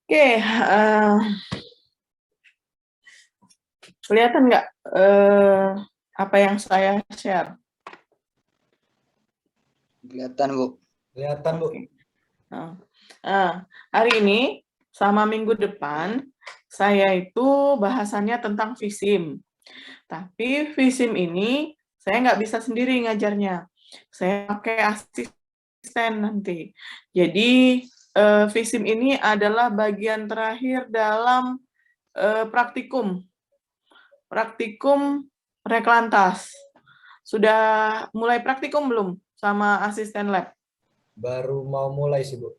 Oke, kelihatan nggak apa yang saya share? Kelihatan, Bu. Kelihatan, Bu. Oke. Hari ini sama minggu depan saya itu bahasannya tentang VISIM. Tapi VISIM ini saya nggak bisa sendiri ngajarnya. Saya pakai asisten nanti. Jadi VISIM ini adalah bagian terakhir dalam praktikum Reklantas. Sudah mulai praktikum belum sama asisten lab? Baru mau mulai sih, Bu.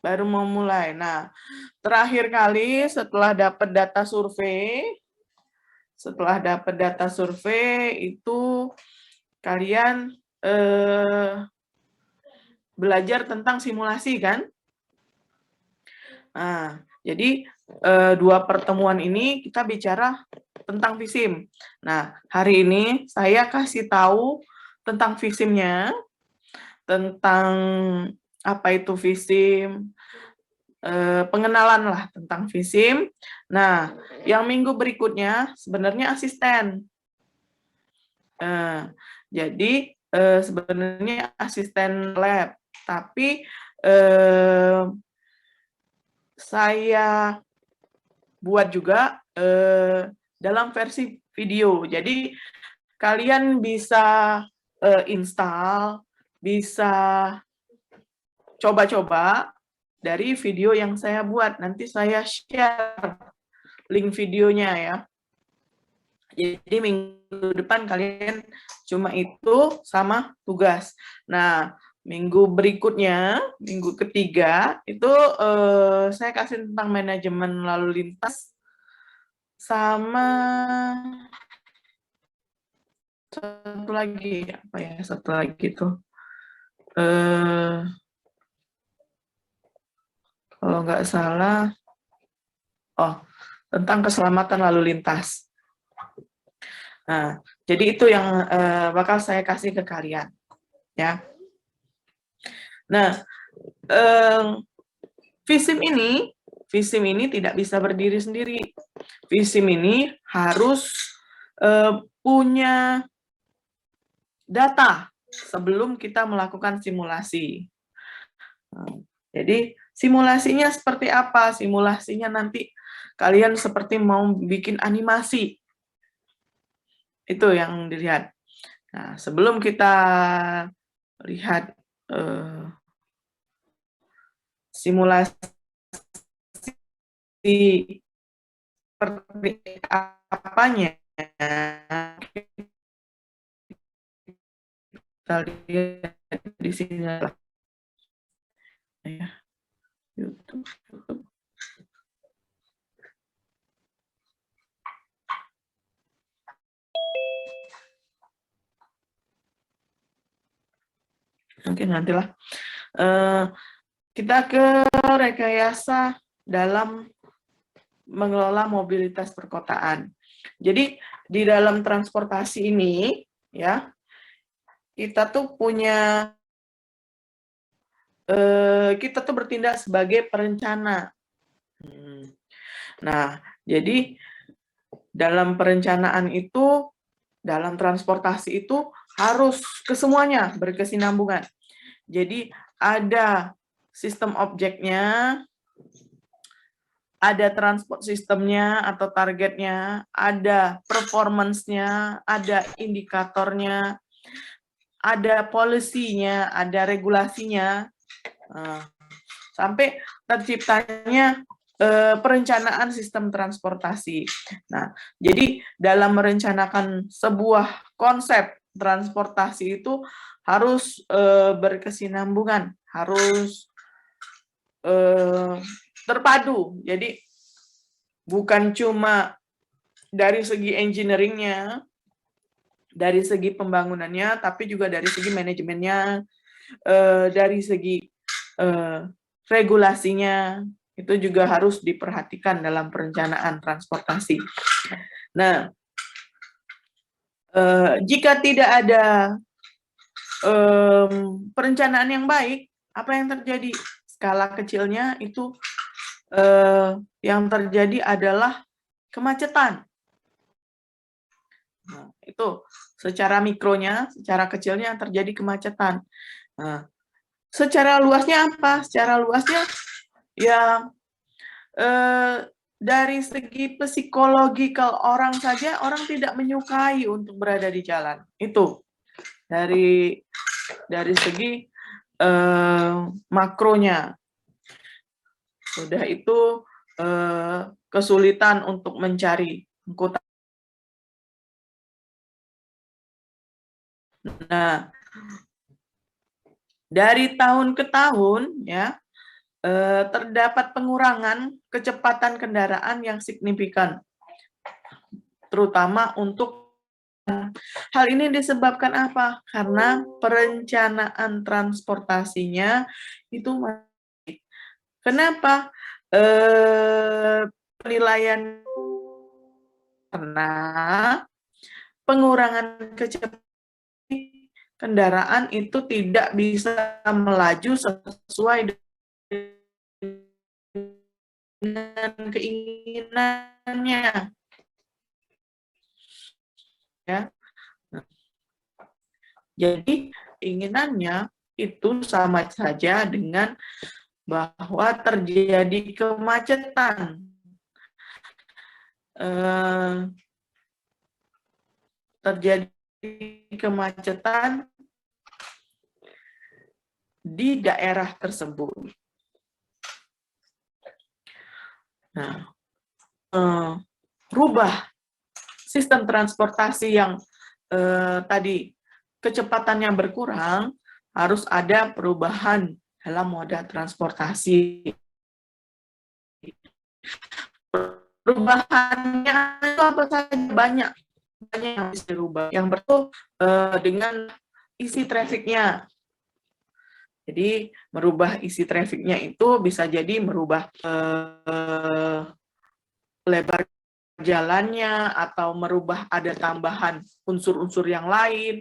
Baru mau mulai. Nah, terakhir kali setelah dapat data survei, itu kalian belajar tentang simulasi kan? Nah, jadi dua pertemuan ini kita bicara tentang VISIM. Nah, hari ini saya kasih tahu tentang VISIM-nya, tentang apa itu VISIM, pengenalan lah tentang VISIM. Nah, yang minggu berikutnya sebenarnya asisten. Jadi sebenarnya asisten lab, tapi saya buat juga dalam versi video. Jadi kalian bisa install, bisa coba-coba dari video yang saya buat. Nanti saya share link videonya ya. Jadi minggu depan kalian cuma itu sama tugas. Nah, minggu berikutnya, minggu ketiga, itu saya kasih tentang manajemen lalu lintas sama satu lagi, apa ya, satu lagi tuh. Kalau nggak salah, tentang keselamatan lalu lintas. Nah, jadi itu yang bakal saya kasih ke kalian, ya. Nah, VISIM ini tidak bisa berdiri sendiri. VISIM ini harus punya data sebelum kita melakukan simulasi. Jadi simulasinya seperti apa? Simulasinya nanti kalian seperti mau bikin animasi. Itu yang dilihat. Nah, sebelum kita lihat simulasi seperti apanya, kita lihat di sini lah. Ya, YouTube. Mungkin nantilah. Kita ke rekayasa dalam mengelola mobilitas perkotaan. Jadi di dalam transportasi ini, ya, kita tuh bertindak sebagai perencana. Nah, jadi dalam perencanaan itu, dalam transportasi itu harus kesemuanya berkesinambungan. Jadi ada sistem objeknya, ada transport sistemnya atau targetnya, ada performance-nya, ada indikatornya, ada policy-nya, ada regulasinya, sampai terciptanya perencanaan sistem transportasi. Nah, jadi dalam merencanakan sebuah konsep transportasi itu harus berkesinambungan, harus terpadu. Jadi bukan cuma dari segi engineering-nya, dari segi pembangunannya, tapi juga dari segi manajemennya, dari segi regulasinya, itu juga harus diperhatikan dalam perencanaan transportasi. Nah, jika tidak ada perencanaan yang baik, apa yang terjadi? Skala kecilnya itu yang terjadi adalah kemacetan. Nah, itu secara mikronya, secara kecilnya terjadi kemacetan. Nah, secara luasnya apa? Secara luasnya ya dari segi psikologikal orang saja, orang tidak menyukai untuk berada di jalan. Itu dari segi makronya. Sudah itu kesulitan untuk mencari angkutan. Nah, dari tahun ke tahun ya terdapat pengurangan kecepatan kendaraan yang signifikan, terutama untuk hal ini disebabkan apa? Karena perencanaan transportasinya itu masih. Kenapa? Penilaian karena pengurangan kecepatan kendaraan itu tidak bisa melaju sesuai dengan keinginannya, ya. Jadi keinginannya itu sama saja dengan bahwa terjadi kemacetan. Terjadi kemacetan di daerah tersebut. Nah, rubah sistem transportasi yang tadi kecepatannya berkurang, harus ada perubahan dalam moda transportasi. Perubahannya itu apa saja? Banyak yang bisa dirubah. Yang pertama dengan isi trafficnya. Jadi merubah isi trafficnya itu bisa jadi merubah lebar jalannya, atau merubah ada tambahan unsur-unsur yang lain,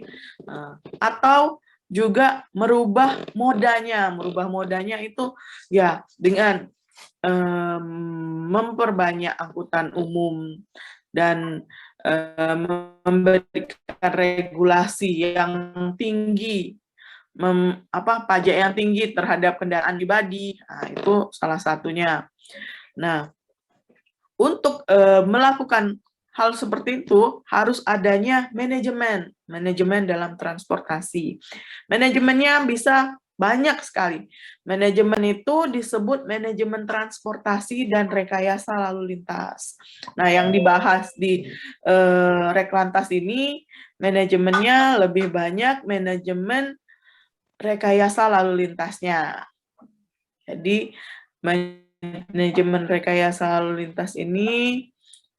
atau juga merubah modanya. Merubah modanya itu ya dengan memperbanyak angkutan umum dan memberikan regulasi yang tinggi, pajak yang tinggi terhadap kendaraan pribadi. Nah, itu salah satunya. Nah, untuk melakukan hal seperti itu harus adanya manajemen dalam transportasi. Manajemennya bisa banyak sekali. Manajemen itu disebut manajemen transportasi dan rekayasa lalu lintas. Nah, yang dibahas di Reklantas ini, manajemennya lebih banyak manajemen rekayasa lalu lintasnya. Jadi, manajemen rekayasa lalu lintas ini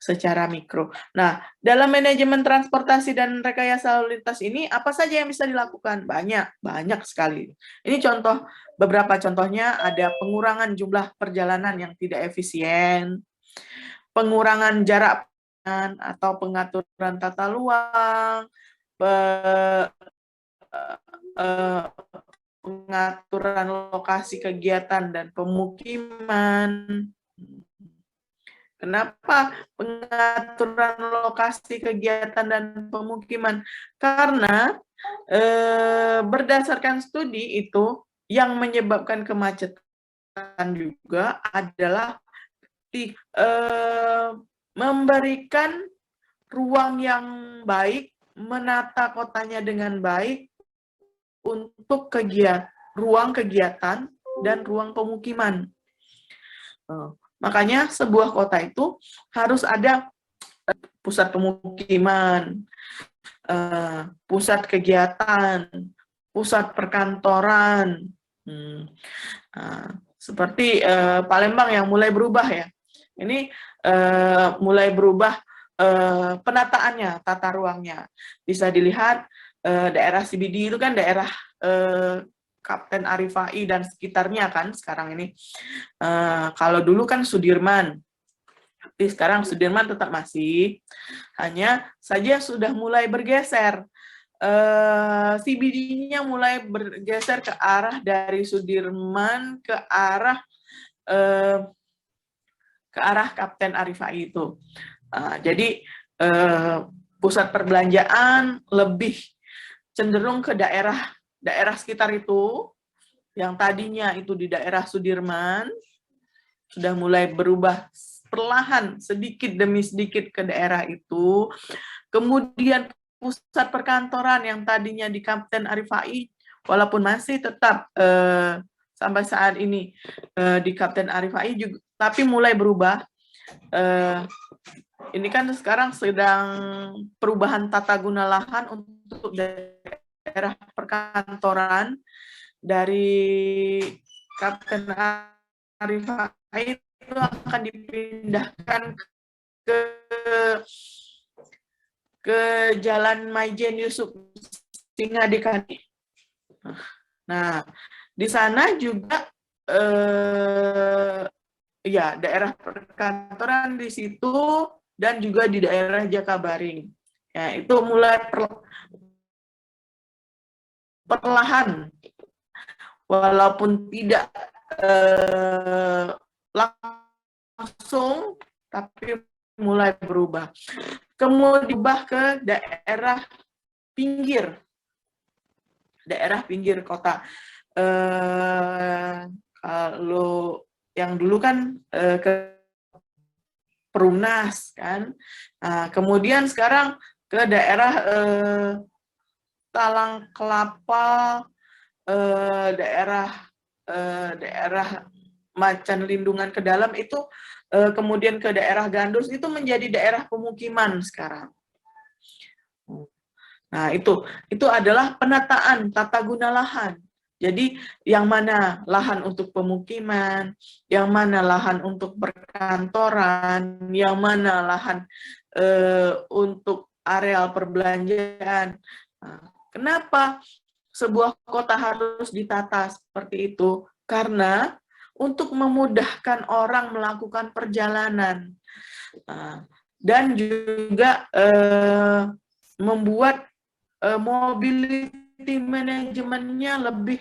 secara mikro. Nah, dalam manajemen transportasi dan rekayasa lalu lintas ini, apa saja yang bisa dilakukan? Banyak sekali. Ini contoh, beberapa contohnya ada pengurangan jumlah perjalanan yang tidak efisien, pengurangan jarak atau pengaturan tata ruang, pengaturan lokasi kegiatan dan pemukiman. Kenapa pengaturan lokasi kegiatan dan pemukiman? Karena berdasarkan studi itu yang menyebabkan kemacetan juga adalah memberikan ruang yang baik, menata kotanya dengan baik untuk ruang kegiatan dan ruang pemukiman. Makanya sebuah kota itu harus ada pusat pemukiman, pusat kegiatan, pusat perkantoran. Seperti Palembang yang mulai berubah ya. Ini mulai berubah penataannya, tata ruangnya. Bisa dilihat daerah CBD itu kan daerah Kapten Arifai dan sekitarnya kan sekarang ini. Kalau dulu kan Sudirman, tapi sekarang Sudirman tetap masih, hanya saja sudah mulai bergeser. CBD-nya mulai bergeser ke arah dari Sudirman ke arah ke arah Kapten Arifai itu. Jadi pusat perbelanjaan lebih cenderung ke daerah sekitar itu, yang tadinya itu di daerah Sudirman, sudah mulai berubah perlahan sedikit demi sedikit ke daerah itu. Kemudian pusat perkantoran yang tadinya di Kapten Arifai, walaupun masih tetap sampai saat ini di Kapten Arifai juga, tapi mulai berubah. Ini kan sekarang sedang perubahan tata guna lahan untuk daerah perkantoran dari Kapten Arifai itu akan dipindahkan ke Jalan Maijen Yusuf Singadikani. Nah, di sana juga ya daerah perkantoran di situ dan juga di daerah Jakabaring. Ya, itu mulai perlahan, walaupun tidak langsung, tapi mulai berubah. Kemudian diubah ke daerah pinggir kota. Kalau yang dulu kan ke Perumnas kan, kemudian sekarang ke daerah Talang Kelapa, daerah Macan Lindungan ke dalam itu, kemudian ke daerah Gandus, itu menjadi daerah pemukiman sekarang. Nah, itu adalah penataan tata guna lahan. Jadi, yang mana lahan untuk pemukiman, yang mana lahan untuk perkantoran, yang mana lahan untuk areal perbelanjaan. Nah, kenapa sebuah kota harus ditata seperti itu? Karena untuk memudahkan orang melakukan perjalanan. Dan juga membuat mobility manajemennya lebih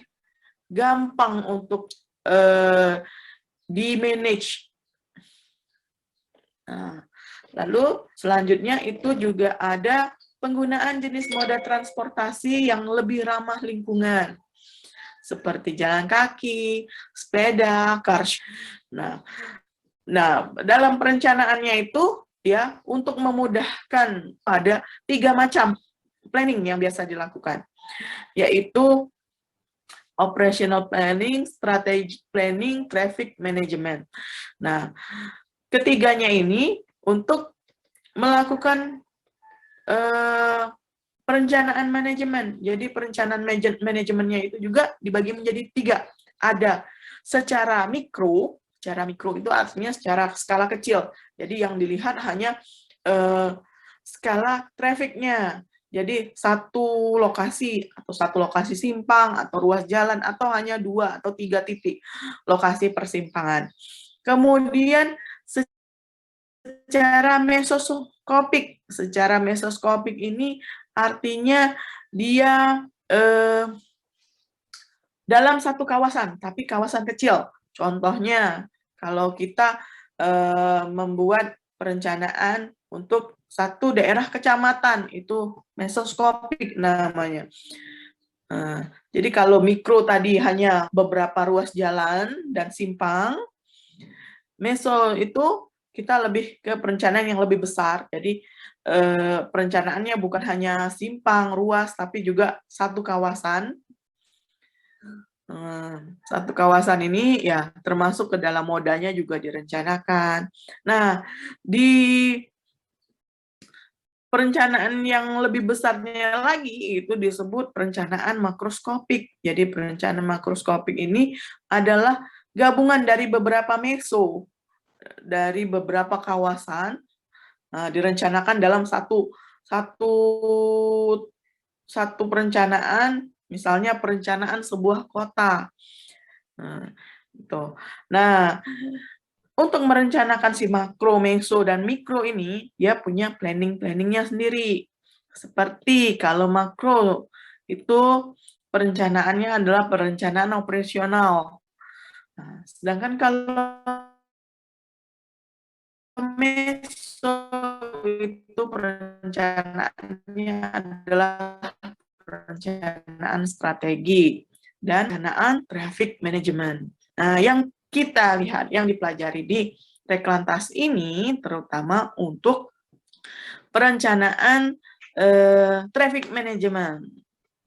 gampang untuk di-manage. Lalu selanjutnya itu juga ada penggunaan jenis moda transportasi yang lebih ramah lingkungan, seperti jalan kaki, sepeda, car. Nah, dalam perencanaannya itu ya untuk memudahkan pada 3 macam planning yang biasa dilakukan, yaitu operational planning, strategic planning, traffic management. Nah, ketiganya ini untuk melakukan perencanaan manajemen. Jadi perencanaan manajemennya itu juga dibagi menjadi 3. Ada secara mikro itu artinya secara skala kecil. Jadi yang dilihat hanya skala trafficnya. Jadi satu lokasi simpang atau ruas jalan, atau hanya 2 atau 3 titik lokasi persimpangan. Kemudian secara mesoskopik ini artinya dia dalam satu kawasan, tapi kawasan kecil. Contohnya kalau kita membuat perencanaan untuk satu daerah kecamatan, itu mesoskopik namanya. Jadi kalau mikro tadi hanya beberapa ruas jalan dan simpang, meso itu kita lebih ke perencanaan yang lebih besar. Jadi perencanaannya bukan hanya simpang, ruas, tapi juga satu kawasan. Satu kawasan ini ya termasuk ke dalam modanya juga direncanakan. Nah, di perencanaan yang lebih besarnya lagi itu disebut perencanaan makroskopik. Jadi perencanaan makroskopik ini adalah gabungan dari beberapa meso, dari beberapa kawasan, direncanakan dalam satu perencanaan, misalnya perencanaan sebuah kota. Nah, untuk merencanakan si makro, meso, dan mikro ini, dia punya planningnya sendiri. Seperti kalau makro itu perencanaannya adalah perencanaan operasional. Sedangkan kalau Meso itu perencanaannya adalah perencanaan strategi dan perencanaan traffic management. Nah, yang kita lihat, yang dipelajari di Reklantas ini terutama untuk perencanaan traffic management,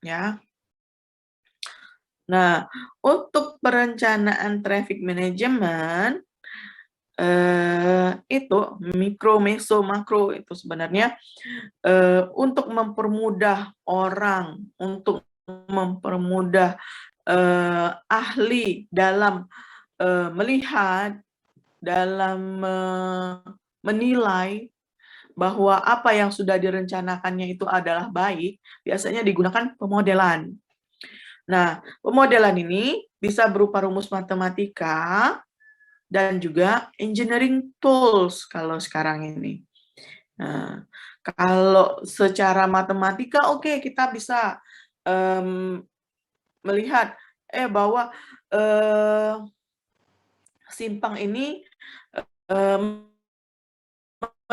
ya. Nah, untuk perencanaan traffic management itu mikro, meso, makro itu sebenarnya untuk mempermudah orang, untuk mempermudah ahli dalam melihat, dalam menilai bahwa apa yang sudah direncanakannya itu adalah baik, biasanya digunakan pemodelan. Nah, pemodelan ini bisa berupa rumus matematika dan juga engineering tools kalau sekarang ini. Nah, kalau secara matematika, oke, kita bisa melihat bahwa simpang ini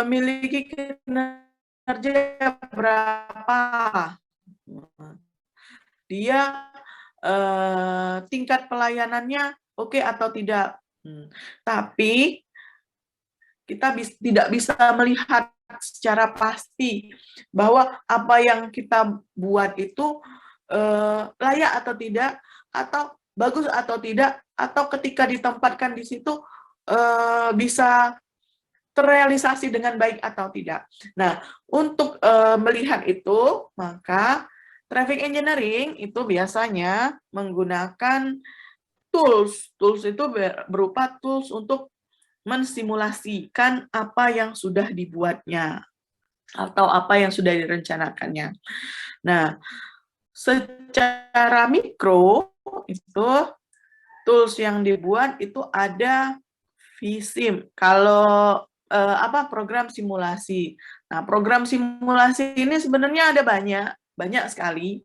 memiliki kinerja berapa, dia tingkat pelayanannya oke atau tidak. Tapi kita tidak bisa melihat secara pasti bahwa apa yang kita buat itu layak atau tidak, atau bagus atau tidak, atau ketika ditempatkan di situ bisa terrealisasi dengan baik atau tidak. Nah, untuk melihat itu, maka traffic engineering itu biasanya menggunakan tools. Tools itu berupa tools untuk mensimulasikan apa yang sudah dibuatnya atau apa yang sudah direncanakannya. Nah, secara mikro itu tools yang dibuat itu ada vSim. Kalau program simulasi. Nah, program simulasi ini sebenarnya ada banyak sekali.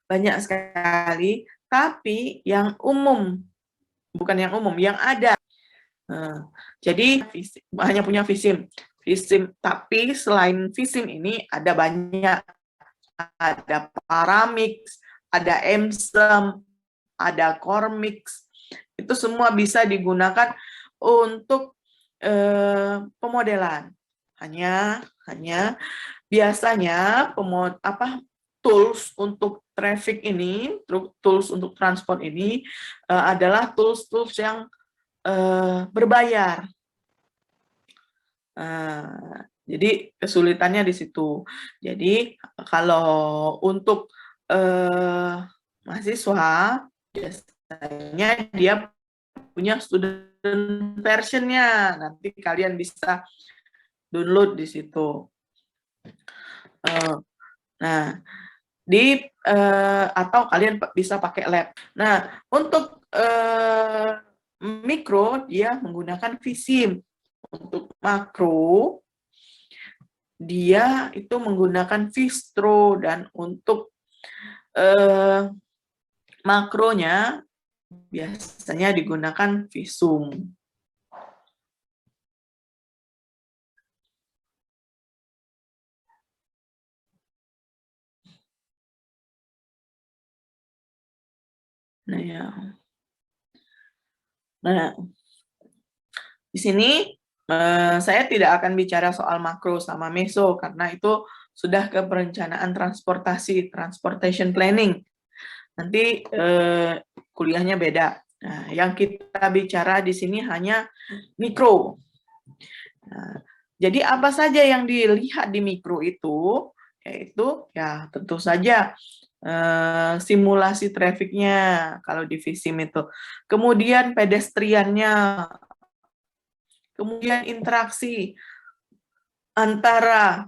Banyak sekali, tapi yang umum, bukan yang umum, yang ada. Nah, jadi hanya punya vSim. vSim, tapi selain vSim ini ada banyak. Ada Paramix, ada MSEM, ada Coremix. Itu semua bisa digunakan untuk pemodelan. Hanya biasanya tools untuk traffic ini, tools untuk transport ini adalah tools yang berbayar. Jadi kesulitannya di situ. Jadi kalau untuk mahasiswa biasanya dia punya student versionnya. Nanti kalian bisa download di situ. Nah, atau kalian bisa pakai lab. Nah, untuk mikro dia menggunakan vSim. Untuk makro dia itu menggunakan Vistro, dan untuk makronya biasanya digunakan Visum. Nah, ya. Nah, di sini saya tidak akan bicara soal makro sama meso karena itu sudah ke perencanaan transportasi, transportation planning. Nanti kuliahnya beda. Nah, yang kita bicara di sini hanya mikro. Nah, jadi apa saja yang dilihat di mikro itu, yaitu ya tentu saja simulasi trafficnya kalau di vSim itu. Kemudian pedestriannya, kemudian interaksi antara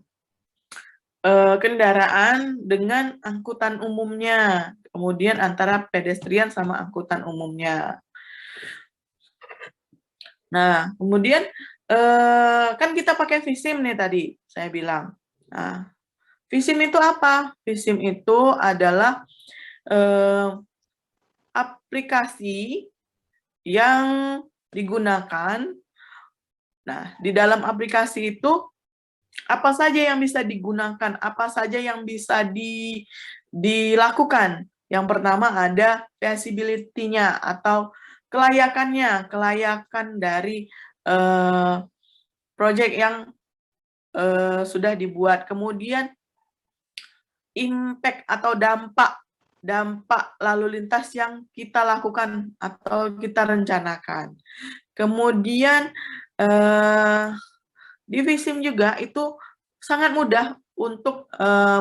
kendaraan dengan angkutan umumnya, kemudian antara pedestrian sama angkutan umumnya. Nah, kemudian kan kita pakai vSim nih tadi, saya bilang. Nah, Visim itu apa? Visim itu adalah aplikasi yang digunakan. Nah, di dalam aplikasi itu apa saja yang bisa digunakan, apa saja yang bisa dilakukan. Yang pertama ada feasibility-nya atau kelayakannya, kelayakan dari proyek yang sudah dibuat. Kemudian impact atau dampak lalu lintas yang kita lakukan atau kita rencanakan. Kemudian di Visim juga itu sangat mudah untuk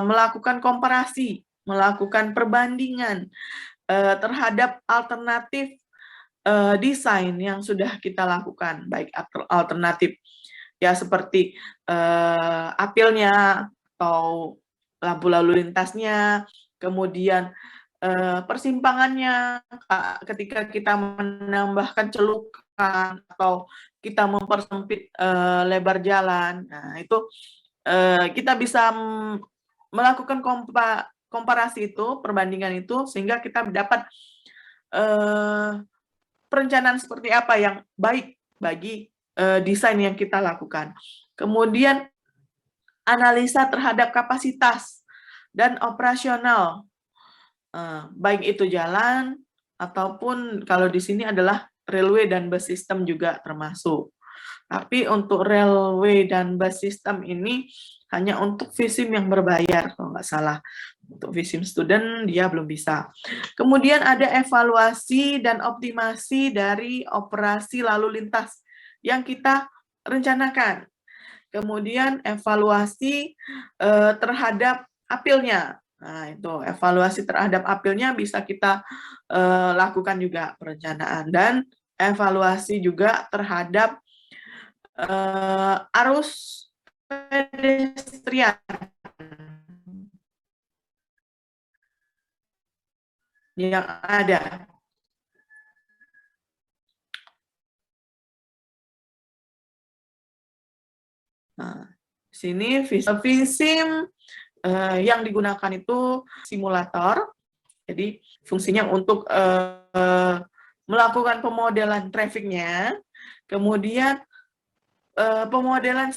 melakukan komparasi, melakukan perbandingan terhadap alternatif desain yang sudah kita lakukan, baik alternatif ya seperti apilnya atau lampu lalu lintasnya, kemudian persimpangannya ketika kita menambahkan celukan atau kita mempersempit lebar jalan. Nah, itu kita bisa melakukan komparasi itu, perbandingan itu, sehingga kita dapat perencanaan seperti apa yang baik bagi desain yang kita lakukan. Kemudian analisa terhadap kapasitas dan operasional, baik itu jalan ataupun kalau di sini adalah railway dan bus system juga termasuk. Tapi untuk railway dan bus system ini hanya untuk Visim yang berbayar, kalau nggak salah. Untuk Visim student dia belum bisa. Kemudian ada evaluasi dan optimasi dari operasi lalu lintas yang kita rencanakan. Kemudian evaluasi terhadap apilnya. Nah, itu evaluasi terhadap apilnya bisa kita lakukan juga perencanaan, dan evaluasi juga terhadap arus pedestrian yang ada. Nah, sini Visim yang digunakan itu simulator. Jadi fungsinya untuk melakukan pemodelan trafficnya, kemudian pemodelan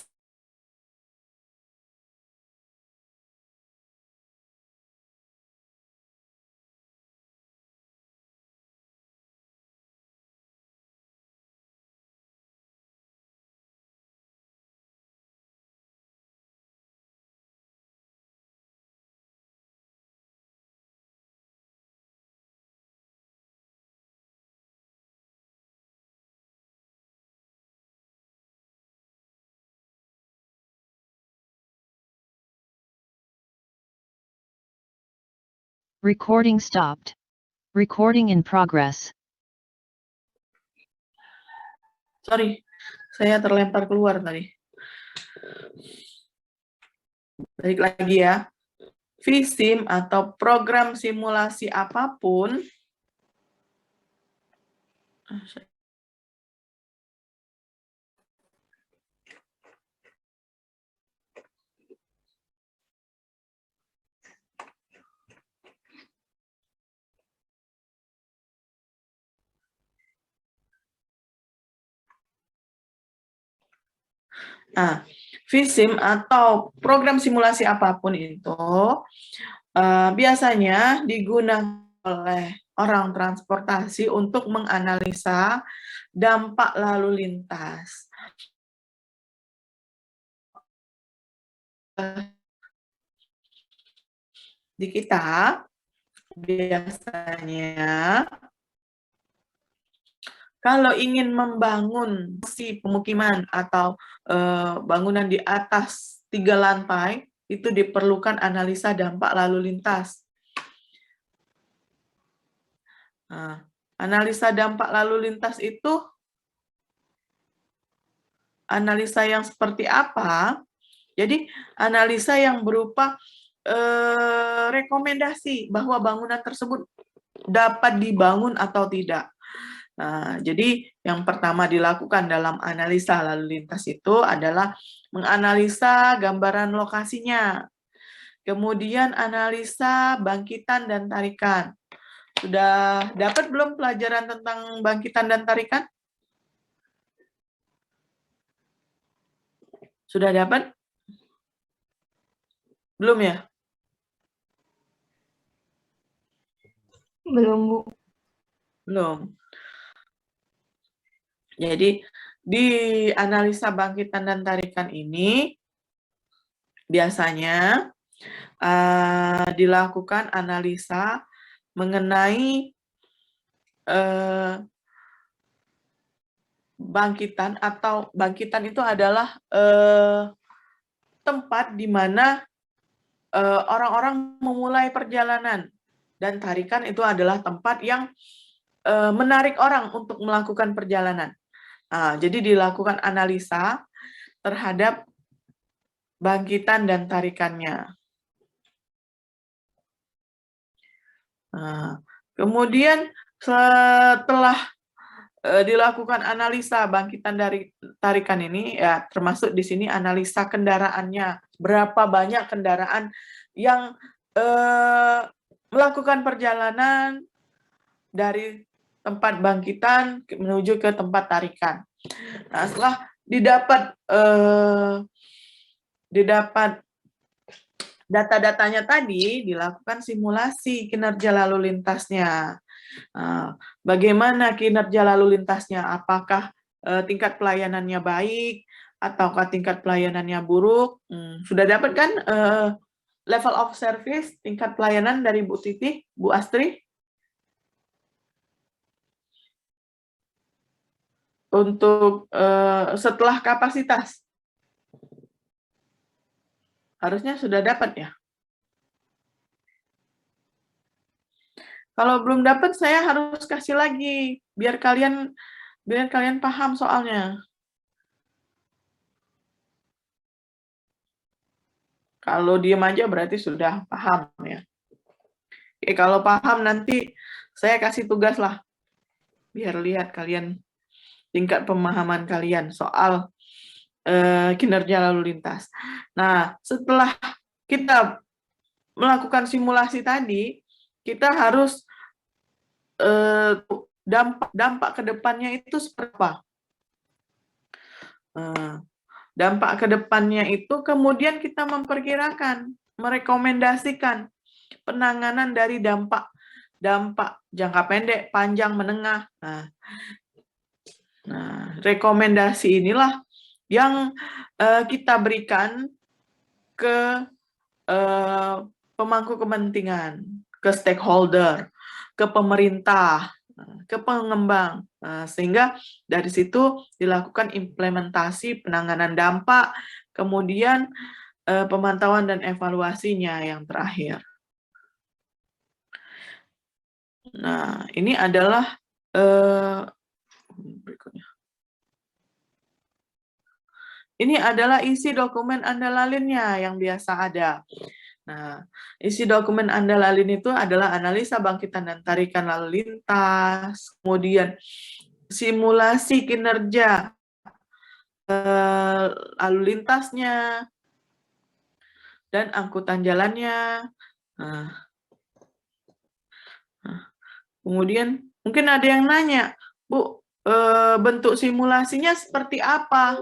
Recording stopped. Recording in progress. Sorry, saya terlempar keluar tadi. Balik lagi ya. Visim atau program simulasi apapun Visim atau program simulasi apapun itu biasanya digunakan oleh orang transportasi untuk menganalisa dampak lalu lintas. Di kita biasanya kalau ingin membangun si pemukiman atau bangunan di atas 3 lantai, itu diperlukan analisa dampak lalu lintas. Nah, analisa dampak lalu lintas itu analisa yang seperti apa? Jadi analisa yang berupa rekomendasi bahwa bangunan tersebut dapat dibangun atau tidak. Nah, jadi yang pertama dilakukan dalam analisa lalu lintas itu adalah menganalisa gambaran lokasinya. Kemudian analisa bangkitan dan tarikan. Sudah dapat belum pelajaran tentang bangkitan dan tarikan? Sudah dapat? Belum ya? Belum, Bu. Belum. Jadi di analisa bangkitan dan tarikan ini biasanya dilakukan analisa mengenai bangkitan, atau bangkitan itu adalah tempat di mana orang-orang memulai perjalanan, dan tarikan itu adalah tempat yang menarik orang untuk melakukan perjalanan. Jadi dilakukan analisa terhadap bangkitan dan tarikannya. Kemudian setelah dilakukan analisa bangkitan dari tarikan ini, ya termasuk di sini analisa kendaraannya, berapa banyak kendaraan yang melakukan perjalanan dari tempat bangkitan menuju ke tempat tarikan. Nah, setelah didapat data-datanya tadi, dilakukan simulasi kinerja lalu lintasnya. Bagaimana kinerja lalu lintasnya? Apakah tingkat pelayanannya baik ataukah tingkat pelayanannya buruk? Sudah dapat kan level of service, tingkat pelayanan dari Bu Titi, Bu Astri? Untuk setelah kapasitas. Harusnya sudah dapat ya. Kalau belum dapat, saya harus kasih lagi biar kalian paham soalnya. Kalau diem aja berarti sudah paham ya. Oke, kalau paham nanti saya kasih tugas lah, biar lihat kalian tingkat pemahaman kalian soal kinerja lalu lintas. Nah, setelah kita melakukan simulasi tadi, kita harus dampak ke depannya itu seperti apa? Dampak ke depannya itu kemudian kita memperkirakan, merekomendasikan penanganan dari dampak jangka pendek, panjang, menengah. Nah, rekomendasi inilah yang kita berikan ke pemangku kepentingan, ke stakeholder, ke pemerintah, ke pengembang, sehingga dari situ dilakukan implementasi penanganan dampak, kemudian pemantauan dan evaluasinya yang terakhir. Nah, ini adalah berikutnya. Ini adalah isi dokumen andalalinnya yang biasa ada. Nah, isi dokumen andalalin itu adalah analisa bangkitan dan tarikan lalu lintas, kemudian simulasi kinerja lalu lintasnya, dan angkutan jalannya. Kemudian mungkin ada yang nanya, Bu, bentuk simulasinya seperti apa?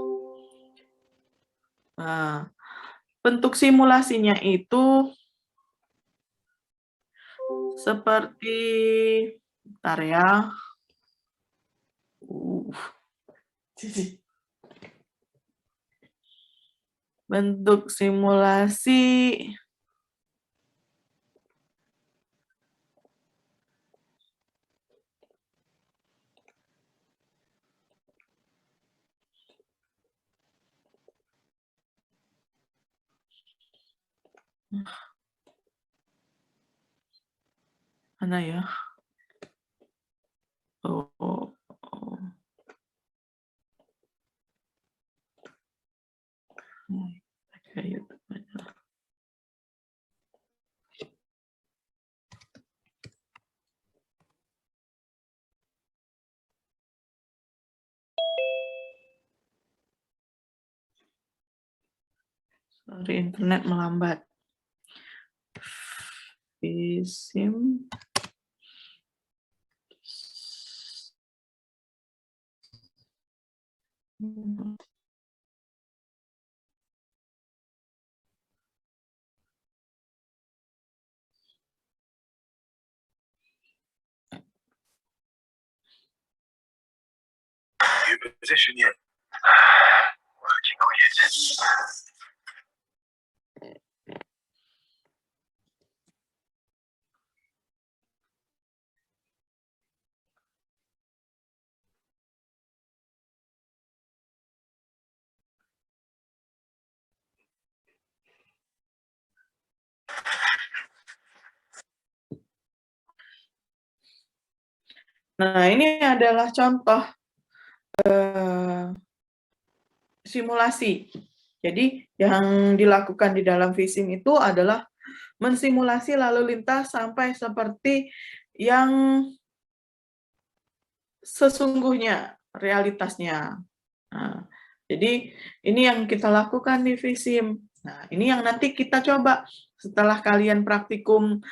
Nah, bentuk simulasinya itu seperti, bentar ya. Bentuk simulasi mana ya? Sorry, internet melambat. Vsim. New position yet? Working on it. Nah, ini adalah contoh simulasi. Jadi, yang dilakukan di dalam Vsim itu adalah mensimulasi lalu lintas sampai seperti yang sesungguhnya, realitasnya. Nah, jadi, ini yang kita lakukan di Vsim. Nah, ini yang nanti kita coba setelah kalian praktikum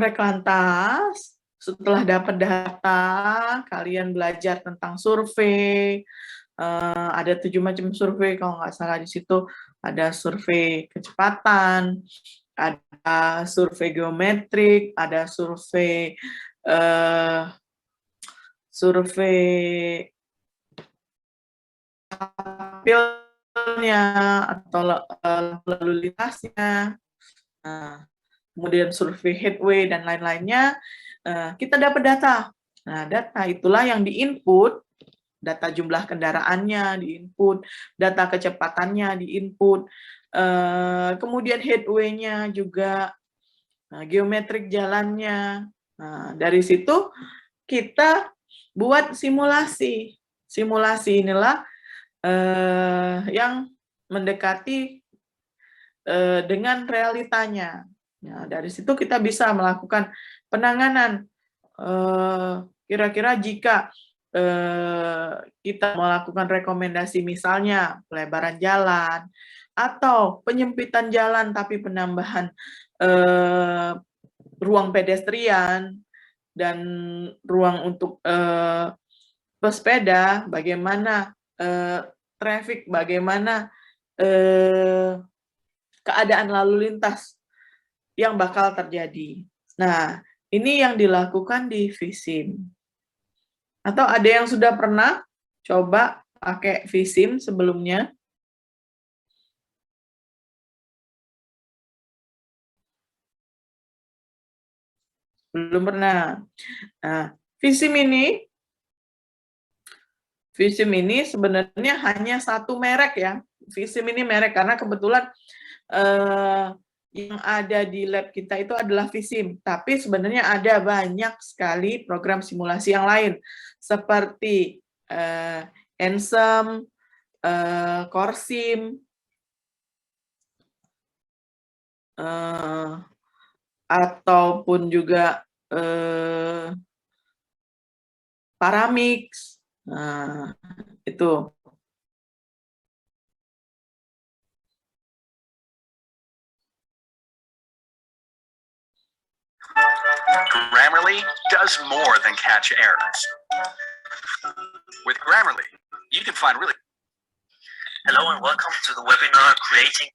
Reklantas, setelah dapat data, kalian belajar tentang survei, ada 7 macam survei, kalau nggak salah di situ ada survei kecepatan, ada survei geometrik, ada survei tampilnya atau lalu lintasnya. Nah, kemudian survei headway dan lain-lainnya, kita dapat data. Nah, data itulah yang diinput, data jumlah kendaraannya diinput, data kecepatannya diinput, kemudian headway-nya juga, geometrik jalannya. Nah, dari situ kita buat simulasi. Simulasi inilah yang mendekati dengan realitanya. Nah, dari situ kita bisa melakukan penanganan. Kira-kira jika kita melakukan rekomendasi misalnya pelebaran jalan atau penyempitan jalan tapi penambahan ruang pedestrian dan ruang untuk pesepeda, bagaimana traffic, bagaimana keadaan lalu lintas yang bakal terjadi. Nah, ini yang dilakukan di Vsim. Atau ada yang sudah pernah coba pakai Vsim sebelumnya? Belum pernah. Nah, Vsim ini sebenarnya hanya satu merek ya. Vsim ini merek karena kebetulan yang ada di lab kita itu adalah Vsim, tapi sebenarnya ada banyak sekali program simulasi yang lain, seperti Ensem, Corsim, ataupun juga Paramix. Nah, itu. Grammarly does more than catch errors. With Grammarly, you can find really... Hello and welcome to the webinar Creating...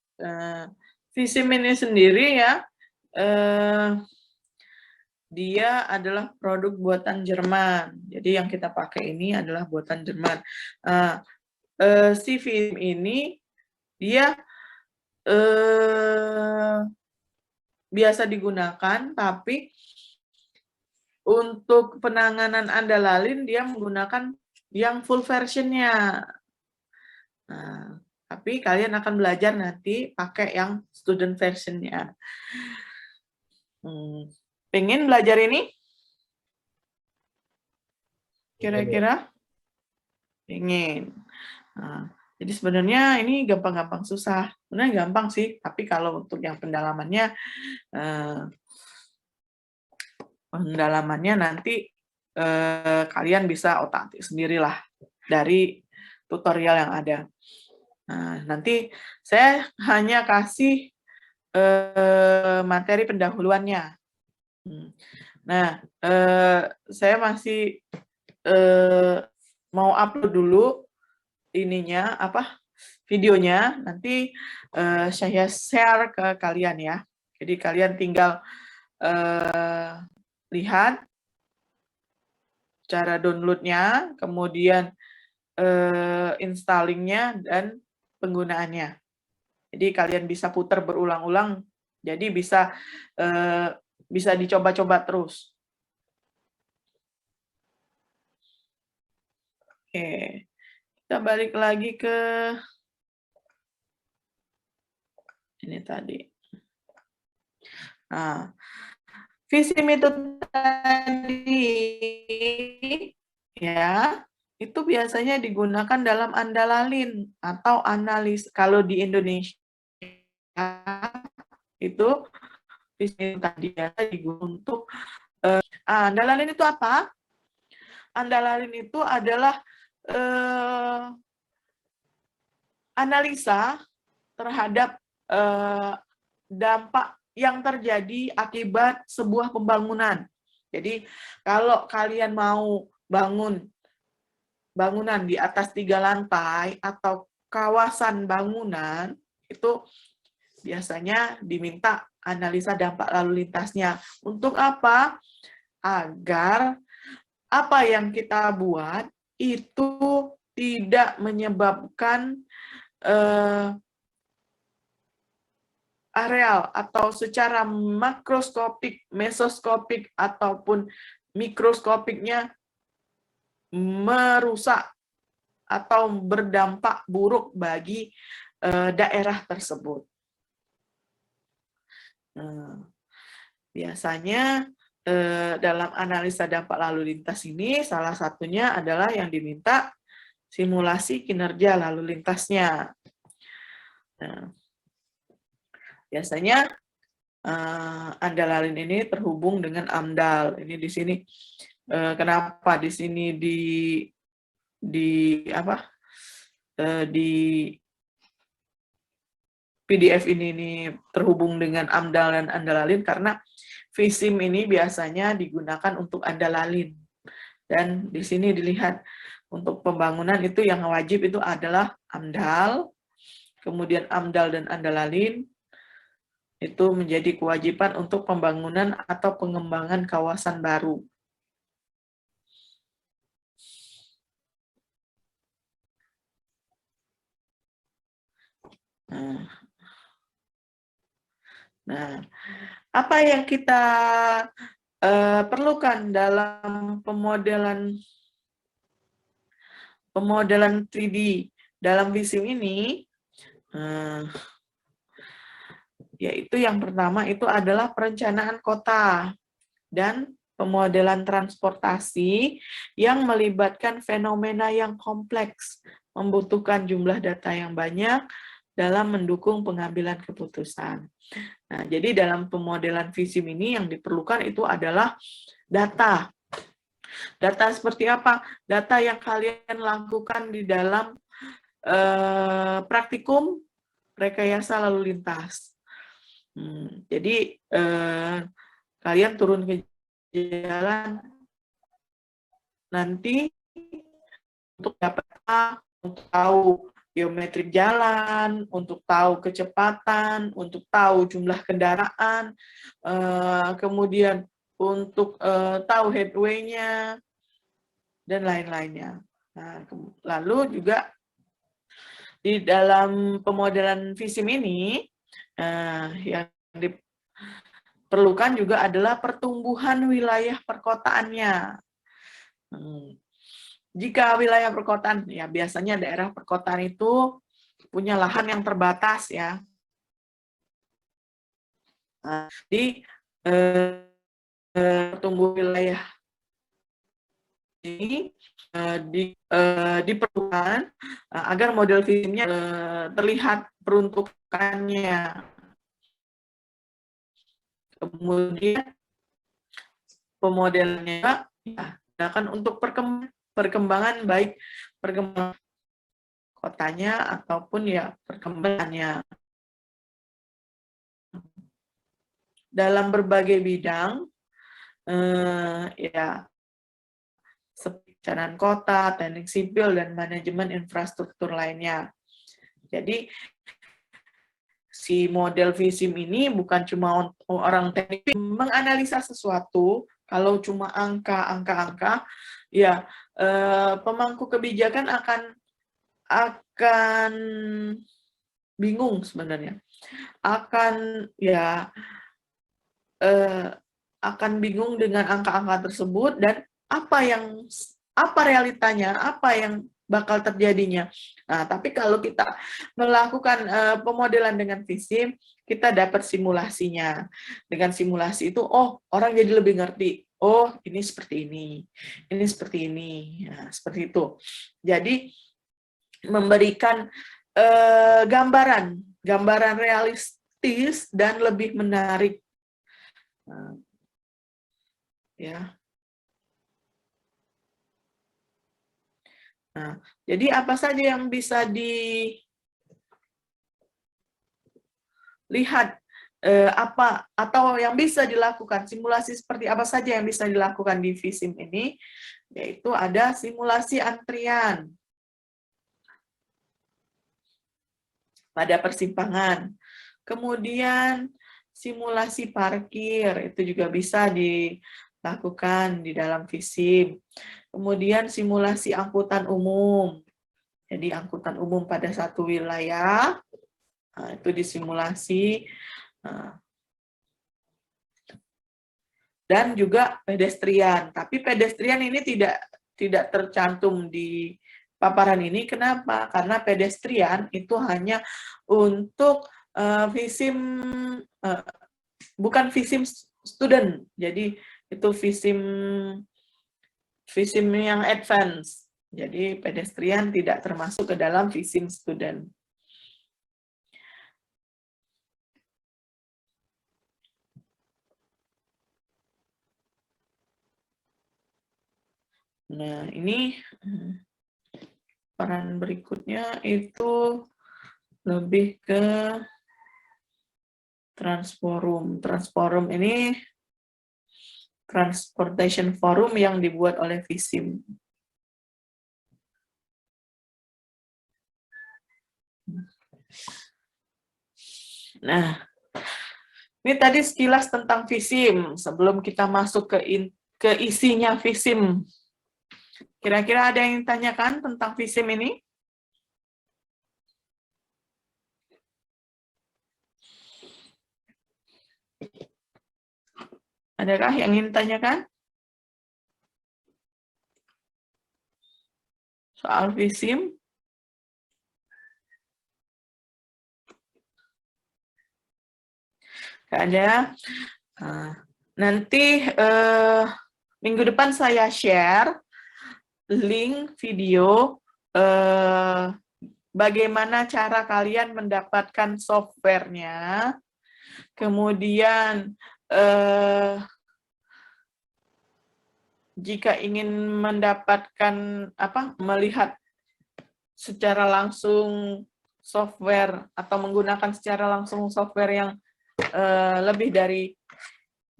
Vsim ini sendiri ya, dia adalah produk buatan Jerman. Jadi yang kita pakai ini adalah buatan Jerman. Si Vsim ini dia biasa digunakan, tapi untuk penanganan andalalin dia menggunakan yang full versionnya. Nah, tapi kalian akan belajar nanti pakai yang student versionnya. Pengen belajar ini? Kira-kira? Pengen. Nah, jadi sebenarnya ini gampang-gampang susah. Sebenarnya gampang sih, tapi kalau untuk yang pendalamannya nanti kalian bisa otak-atik sendirilah dari tutorial yang ada. Nah, nanti saya hanya kasih materi pendahuluannya. Nah, saya masih mau upload dulu ininya videonya, nanti saya share ke kalian ya. Jadi kalian tinggal lihat cara downloadnya, kemudian installingnya dan penggunaannya. Jadi kalian bisa putar berulang-ulang, jadi bisa dicoba-coba terus. Oke, kita balik lagi ke ini tadi. Nah, visi misi tadi ya, itu biasanya digunakan dalam andalalin atau analis. Kalau di Indonesia itu visi misi tadi biasa digunakan untuk andalalin itu apa? Andalalin itu adalah analisa terhadap dampak yang terjadi akibat sebuah pembangunan. Jadi kalau kalian mau bangunan di atas 3 lantai atau kawasan bangunan, itu biasanya diminta analisa dampak lalu lintasnya. Untuk apa? Agar apa yang kita buat itu tidak menyebabkan areal atau secara makroskopik, mesoskopik, ataupun mikroskopiknya merusak atau berdampak buruk bagi daerah tersebut. Biasanya dalam analisa dampak lalu lintas ini salah satunya adalah yang diminta simulasi kinerja lalu lintasnya. Nah, biasanya andalalin ini terhubung dengan AMDAL. Ini di sini kenapa di sini di PDF ini terhubung dengan AMDAL dan andalalin karena VISIM ini biasanya digunakan untuk andalalin. Dan di sini dilihat untuk pembangunan itu yang wajib itu adalah AMDAL, kemudian AMDAL dan andalalin itu menjadi kewajiban untuk pembangunan atau pengembangan kawasan baru. Nah, apa yang kita perlukan dalam pemodelan 3D dalam VISIM ini, yaitu yang pertama itu adalah perencanaan kota dan pemodelan transportasi yang melibatkan fenomena yang kompleks, membutuhkan jumlah data yang banyak dalam mendukung pengambilan keputusan. Nah, jadi dalam pemodelan VISIM ini yang diperlukan itu adalah data. Data seperti apa? Data yang kalian lakukan di dalam praktikum rekayasa lalu lintas. Jadi kalian turun ke jalan nanti untuk dapat untuk tahu geometri jalan, untuk tahu kecepatan, untuk tahu jumlah kendaraan, kemudian untuk tahu headway-nya, dan lain-lainnya. Nah, lalu juga di dalam pemodelan VISIM ini, yang diperlukan juga adalah pertumbuhan wilayah perkotaannya. Jika wilayah perkotaan, ya biasanya daerah perkotaan itu punya lahan yang terbatas ya. Jadi pertumbuhan wilayah ini diperlukan agar model VISIM-nya terlihat peruntukannya. Kemudian pemodelannya ya, akan untuk perkembangan baik perkembangan kotanya ataupun ya perkembangannya. Dalam berbagai bidang, ya seperti perencanaan kota, teknik sipil, dan manajemen infrastruktur lainnya. Jadi si model VISIM ini bukan cuma orang teknik menganalisa sesuatu. Kalau cuma angka, ya pemangku kebijakan akan bingung sebenarnya, akan bingung dengan angka-angka tersebut dan apa realitanya, apa yang bakal terjadinya. Nah, tapi kalau kita melakukan pemodelan dengan VISIM, kita dapat simulasinya. Dengan simulasi itu, oh, orang jadi lebih ngerti. Oh, ini seperti ini seperti ini. Nah, seperti itu. Jadi, memberikan gambaran realistis dan lebih menarik. Ya. Nah, jadi apa saja yang bisa dilihat atau yang bisa dilakukan, simulasi seperti apa saja yang bisa dilakukan di VISIM ini, yaitu ada simulasi antrian pada persimpangan, kemudian simulasi parkir, itu juga bisa dilakukan di dalam VISIM. Kemudian simulasi angkutan umum. Jadi angkutan umum pada satu wilayah, itu disimulasi. Dan juga pedestrian. Tapi pedestrian ini tidak tercantum di paparan ini. Kenapa? Karena pedestrian itu hanya untuk VISIM, bukan VISIM student. Jadi itu VISIM yang advance. Jadi pedestrian tidak termasuk ke dalam VISIM student. Nah, ini peran berikutnya itu lebih ke Transforum. Transforum ini Transportation Forum yang dibuat oleh VISIM. Nah, ini tadi sekilas tentang VISIM. Sebelum kita masuk ke isinya VISIM. Kira-kira ada yang ditanyakan tentang VISIM ini? Adakah yang ingin tanyakan? Soal VISIM? Nggak ada. Nanti minggu depan saya share link video bagaimana cara kalian mendapatkan softwarenya. Kemudian jika ingin mendapatkan melihat secara langsung software atau menggunakan secara langsung software yang lebih dari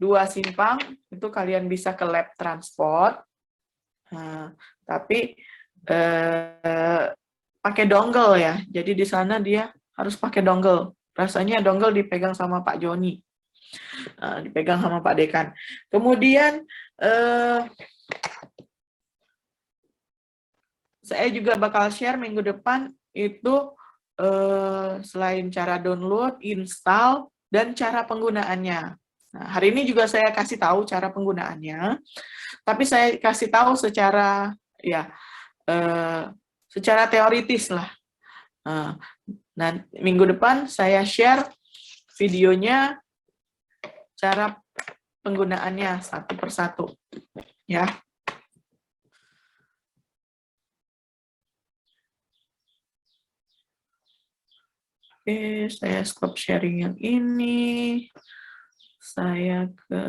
2 simpang, itu kalian bisa ke lab transport. Tapi pakai dongle ya. Jadi di sana dia harus pakai dongle. Rasanya dongle dipegang sama Pak Joni. Dipegang sama Pak Dekan. Kemudian saya juga bakal share minggu depan itu selain cara download, install, dan cara penggunaannya. Nah, hari ini juga saya kasih tahu cara penggunaannya, tapi saya kasih tahu secara teoritis lah. Nah, minggu depan saya share videonya, cara penggunaannya satu persatu, ya. Oke, saya stop sharing yang ini. Saya ke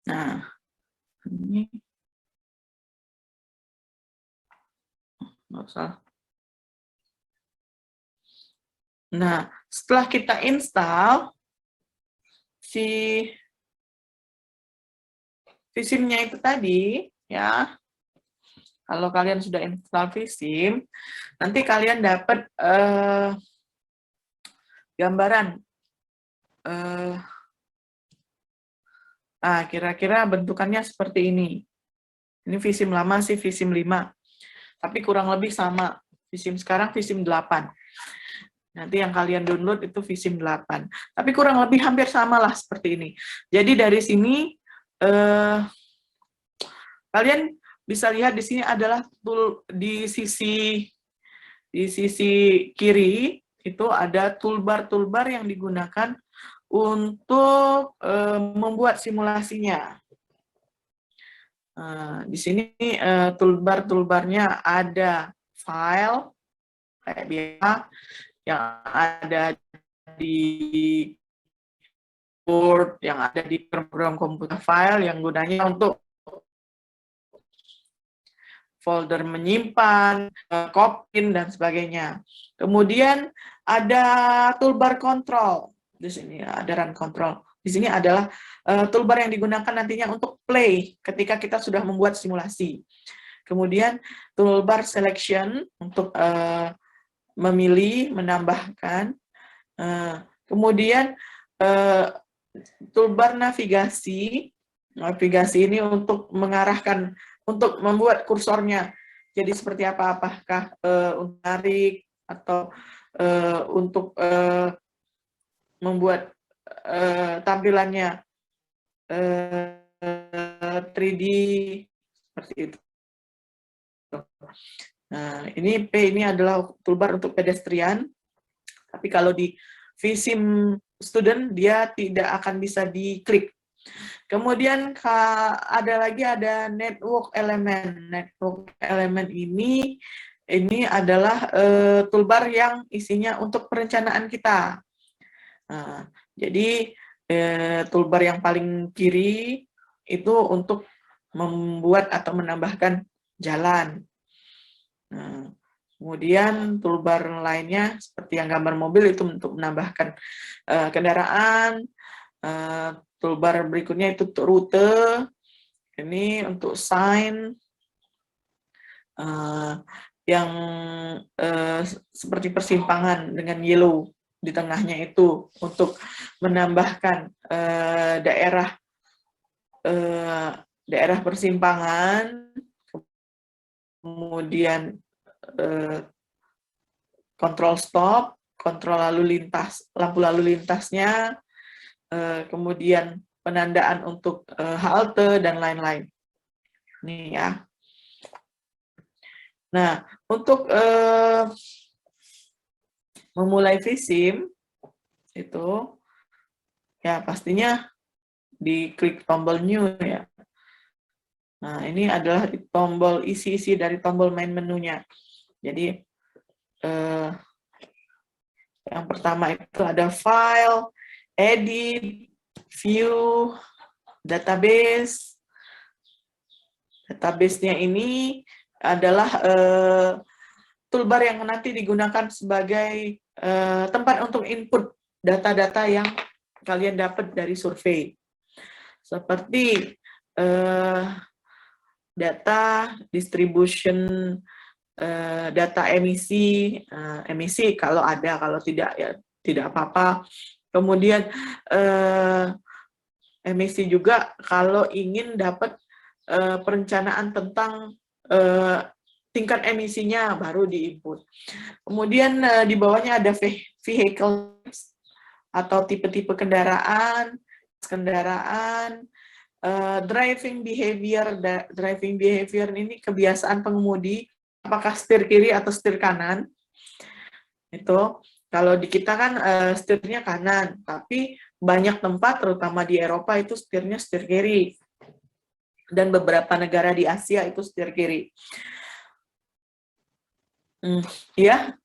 Nah, ini nggak usah. Nah, setelah kita install si vSIM-nya itu tadi, ya, kalau kalian sudah install vSIM, nanti kalian dapat gambaran. Kira-kira bentukannya seperti ini. Ini vSIM lama sih, vSIM 5. Tapi kurang lebih sama. vSIM sekarang vSIM 8. Nanti yang kalian download itu vSIM 8. Tapi kurang lebih hampir sama lah seperti ini. Jadi dari sini, kalian bisa lihat di sini adalah di sisi kiri itu ada toolbar yang digunakan untuk membuat simulasinya. Di sini toolbarnya ada file kayak biasa yang ada di board, yang ada di program komputer, file yang gunanya untuk folder menyimpan, copy dan sebagainya. Kemudian ada toolbar control. Di sini ada run control. Di sini adalah toolbar yang digunakan nantinya untuk play ketika kita sudah membuat simulasi. Kemudian toolbar selection untuk memilih, menambahkan. Kemudian toolbar navigasi. Navigasi ini untuk mengarahkan, untuk membuat kursornya jadi seperti apa, apakah untuk tarik atau untuk membuat tampilannya 3D seperti itu. Nah, ini adalah toolbar untuk pedestrian. Tapi kalau di vSIM student dia tidak akan bisa diklik. Kemudian ada network element. Network element ini adalah toolbar yang isinya untuk perencanaan kita. Nah, jadi toolbar yang paling kiri itu untuk membuat atau menambahkan jalan. Nah, kemudian toolbar lainnya seperti yang gambar mobil itu untuk menambahkan kendaraan. Toolbar berikutnya itu untuk rute. Ini untuk sign. Yang seperti persimpangan dengan yellow di tengahnya itu untuk menambahkan daerah persimpangan, kemudian kontrol stop, kontrol lalu lintas, lampu lalu lintasnya, kemudian penandaan untuk halte dan lain-lain. Ini ya. Nah, untuk memulai vSIM itu ya pastinya diklik tombol new ya. Nah, ini adalah tombol isi dari tombol main menunya. Jadi yang pertama itu ada file, edit, view, database. Database-nya ini adalah toolbar yang nanti digunakan sebagai tempat untuk input data-data yang kalian dapat dari survei. Seperti data distribution, data emisi, kalau ada, kalau tidak ya tidak apa-apa. Kemudian emisi juga kalau ingin dapat perencanaan tentang tingkat emisinya baru diinput. Kemudian di bawahnya ada vehicle atau tipe-tipe kendaraan, driving behavior. Driving behavior ini kebiasaan pengemudi, apakah setir kiri atau setir kanan. Itu kalau di kita kan setirnya kanan, tapi banyak tempat terutama di Eropa itu setirnya setir kiri. Dan beberapa negara di Asia itu setir kiri. Ya,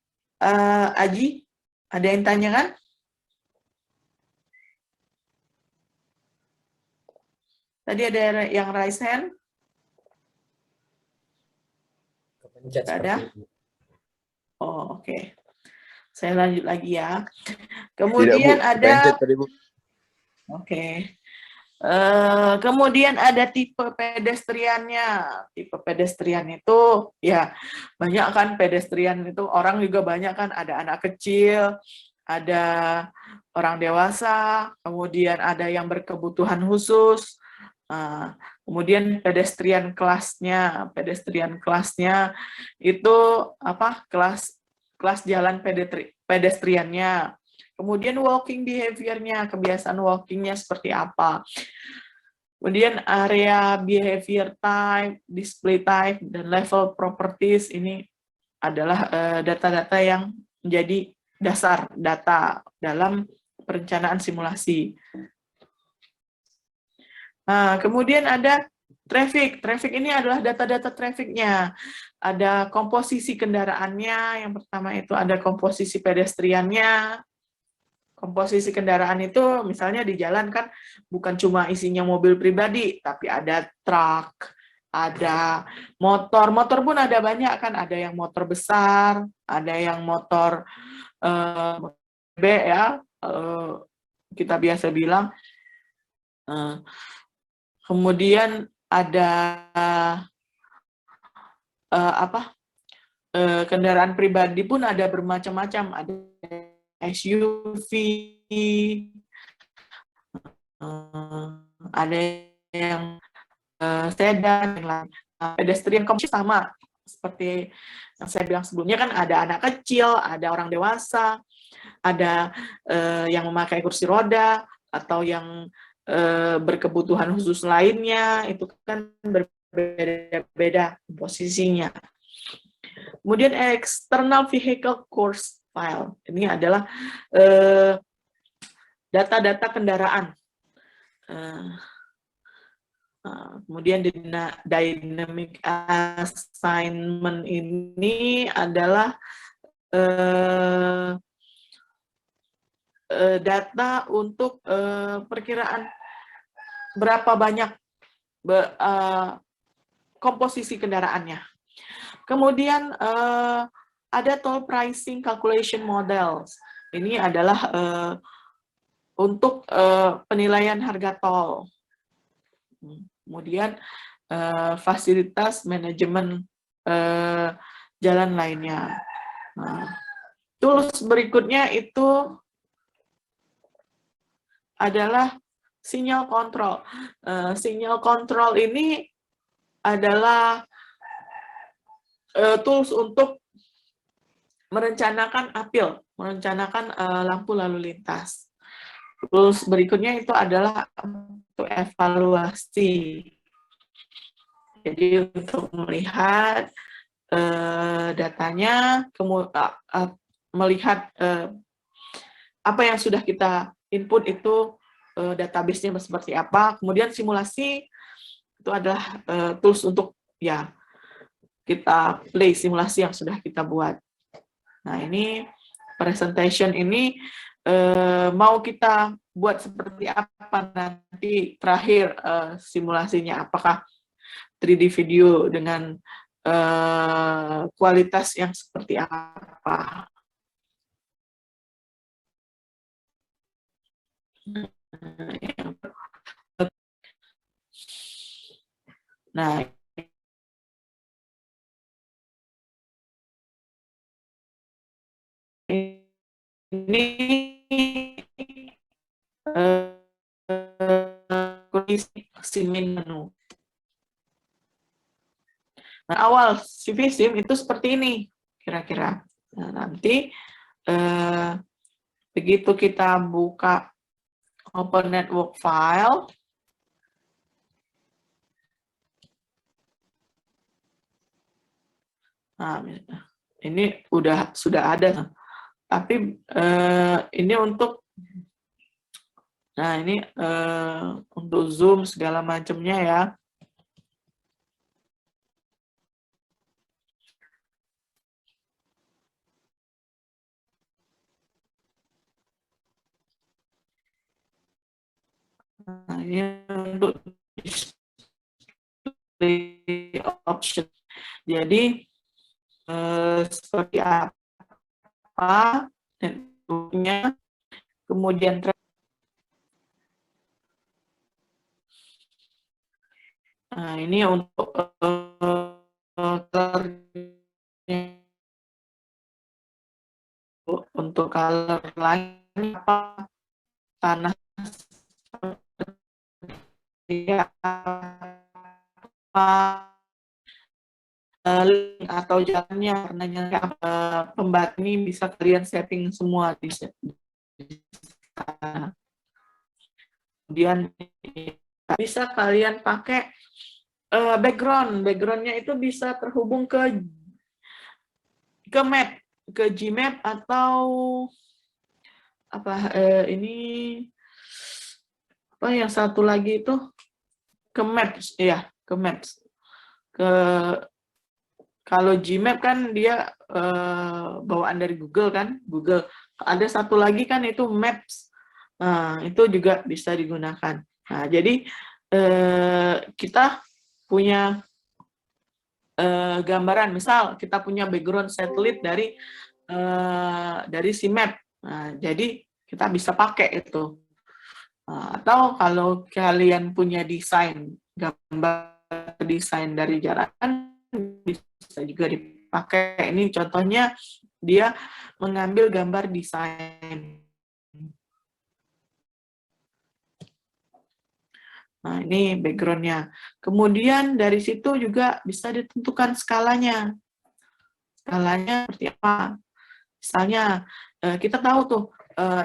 Aji, ada yang tanya kan? Tadi ada yang raise hand? Kepencet Nggak ada? seperti itu. Oh, oke. Saya lanjut lagi ya. Tidak, Kemudian Bu. ada, Kepencet tadi, Bu. oke. Kemudian ada tipe pedestriannya. Tipe pedestrian itu, ya banyak kan pedestrian itu, orang juga banyak kan, ada anak kecil, ada orang dewasa, kemudian ada yang berkebutuhan khusus. Kemudian pedestrian kelasnya itu apa? Kelas jalan pedestriannya. Kemudian walking behavior-nya, kebiasaan walking-nya seperti apa. Kemudian area behavior type, display type, dan level properties ini adalah data-data yang menjadi dasar data dalam perencanaan simulasi. Nah, kemudian ada traffic. Traffic ini adalah data-data trafficnya. Ada komposisi kendaraannya. Yang pertama itu ada komposisi pedestriannya. Komposisi kendaraan itu misalnya di jalan kan bukan cuma isinya mobil pribadi, tapi ada truk, ada motor. Motor pun ada banyak kan, ada yang motor besar, ada yang motor B ya, kita biasa bilang. Kemudian ada kendaraan pribadi pun ada bermacam-macam, ada SUV, ada yang sedan, yang lain. Pedestrian komersial sama seperti yang saya bilang sebelumnya kan, ada anak kecil, ada orang dewasa, ada yang memakai kursi roda atau yang berkebutuhan khusus lainnya, itu kan berbeda-beda posisinya. Kemudian external vehicle course file, ini adalah data-data kendaraan. Kemudian dynamic assignment ini adalah data untuk perkiraan berapa banyak komposisi kendaraannya. Kemudian ada toll pricing calculation models. Ini adalah untuk penilaian harga tol. Kemudian fasilitas manajemen jalan lainnya. Tools berikutnya itu adalah sinyal kontrol. Sinyal kontrol ini adalah tools untuk merencanakan apil, merencanakan lampu lalu lintas. Tools berikutnya itu adalah untuk evaluasi. Jadi untuk melihat datanya, kemudian melihat apa yang sudah kita input itu database-nya seperti apa. Kemudian simulasi itu adalah tools untuk ya kita play simulasi yang sudah kita buat. Nah, ini presentation ini mau kita buat seperti apa nanti terakhir simulasinya, apakah 3D video dengan kualitas yang seperti apa. Nah, ini kondisi menu. Nah, awal CV-SIM itu seperti ini kira-kira. Nah, nanti begitu kita buka open network file, nah ini sudah ada, tapi ini untuk untuk zoom segala macamnya ya. Nah, ini untuk display option. Jadi seperti apa networknya, kemudian nah, ini untuk color lain apa tanah atau jalannya warnanya pembatas ini bisa kalian setting semua di sana. Kemudian bisa kalian pakai backgroundnya itu bisa terhubung ke map, ke Gmap atau apa ini apa yang satu lagi itu ke Maps, ya ke Maps. Kalau Gmap kan dia bawaan dari Google kan, Google. Ada satu lagi kan itu Maps, nah, itu juga bisa digunakan. Nah, jadi kita punya gambaran, misal kita punya background satelit dari si map. Nah, jadi kita bisa pakai itu. Atau kalau kalian punya gambar desain dari jarakan, bisa juga dipakai. Ini contohnya dia mengambil gambar desain. Nah, ini background-nya. Kemudian dari situ juga bisa ditentukan skalanya. Skalanya seperti apa? Misalnya, kita tahu tuh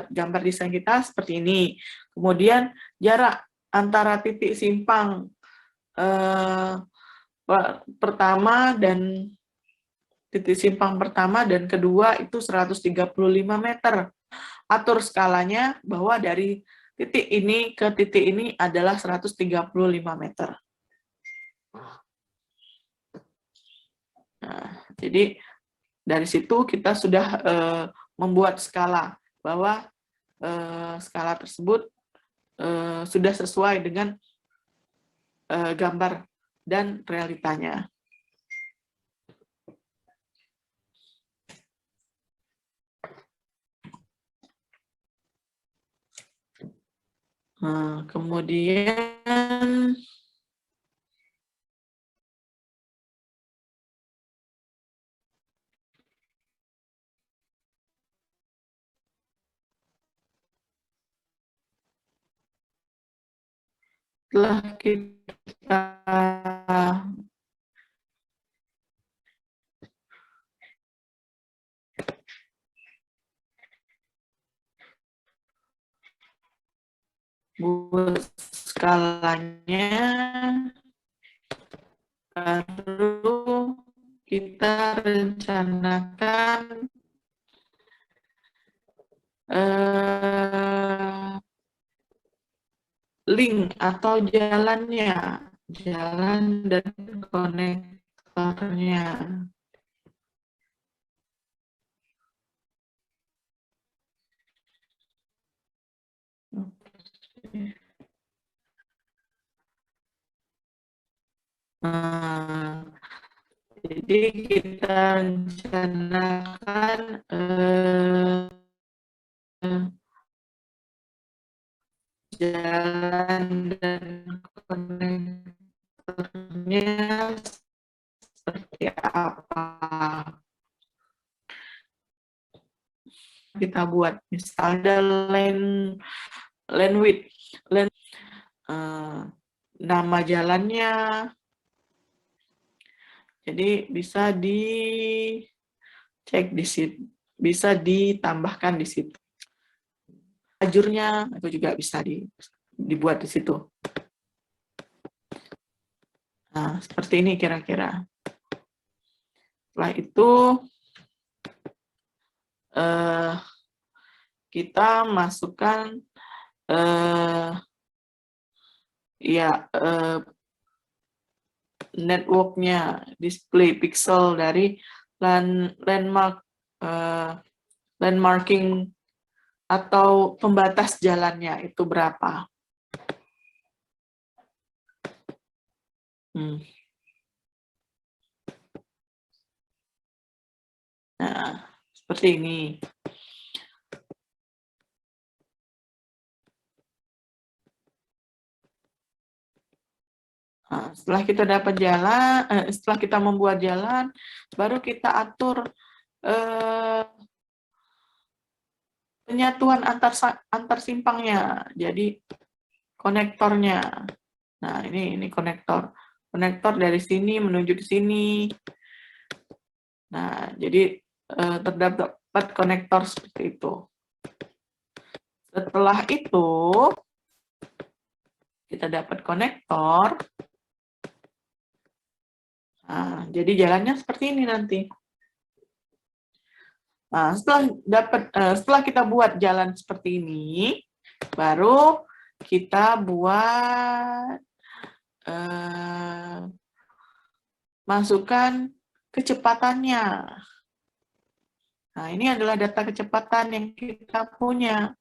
gambar desain kita seperti ini. Kemudian jarak antara titik simpang pertama dan kedua itu 135 meter. Atur skalanya bahwa dari titik ini ke titik ini adalah 135 meter. Nah, jadi dari situ kita sudah membuat skala, bahwa skala tersebut sudah sesuai dengan gambar dan realitanya. Kemudian setelah kita buat skalanya, baru kita rencanakan link atau jalannya, jalan dan konektornya. Nah, jadi kita rencanakan jalan dan konektornya seperti apa. Kita buat misalnya lane width, nama jalannya, jadi bisa dicek di situ, bisa ditambahkan di situ. Lajurnya itu juga bisa dibuat di situ. Nah, seperti ini kira-kira. Setelah itu kita masukkan networknya, display pixel dari landmarking atau pembatas jalannya itu berapa. Nah, seperti ini. Nah, setelah kita dapat jalan, setelah kita membuat jalan, baru kita atur penyatuan antar simpangnya. Jadi konektornya. Nah, ini konektor. Konektor dari sini menuju ke sini. Nah, jadi terdapat konektor seperti itu. Setelah itu, kita dapat konektor. Nah, jadi jalannya seperti ini nanti. Nah, setelah kita buat jalan seperti ini, baru kita buat masukkan kecepatannya. Nah, ini adalah data kecepatan yang kita punya.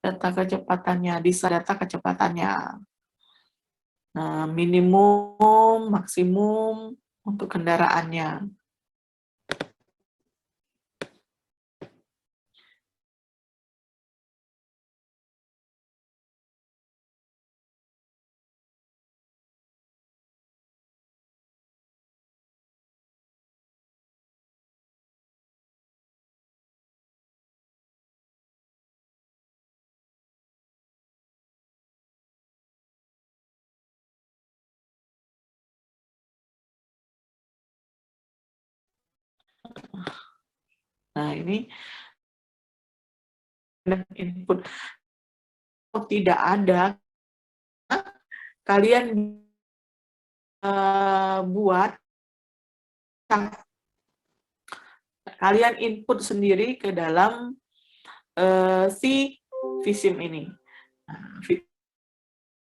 Data kecepatannya, data kecepatannya. Nah, minimum, maksimum untuk kendaraannya. Nah, ini input tidak ada, kalian kalian input sendiri ke dalam si vSIM ini. Nah,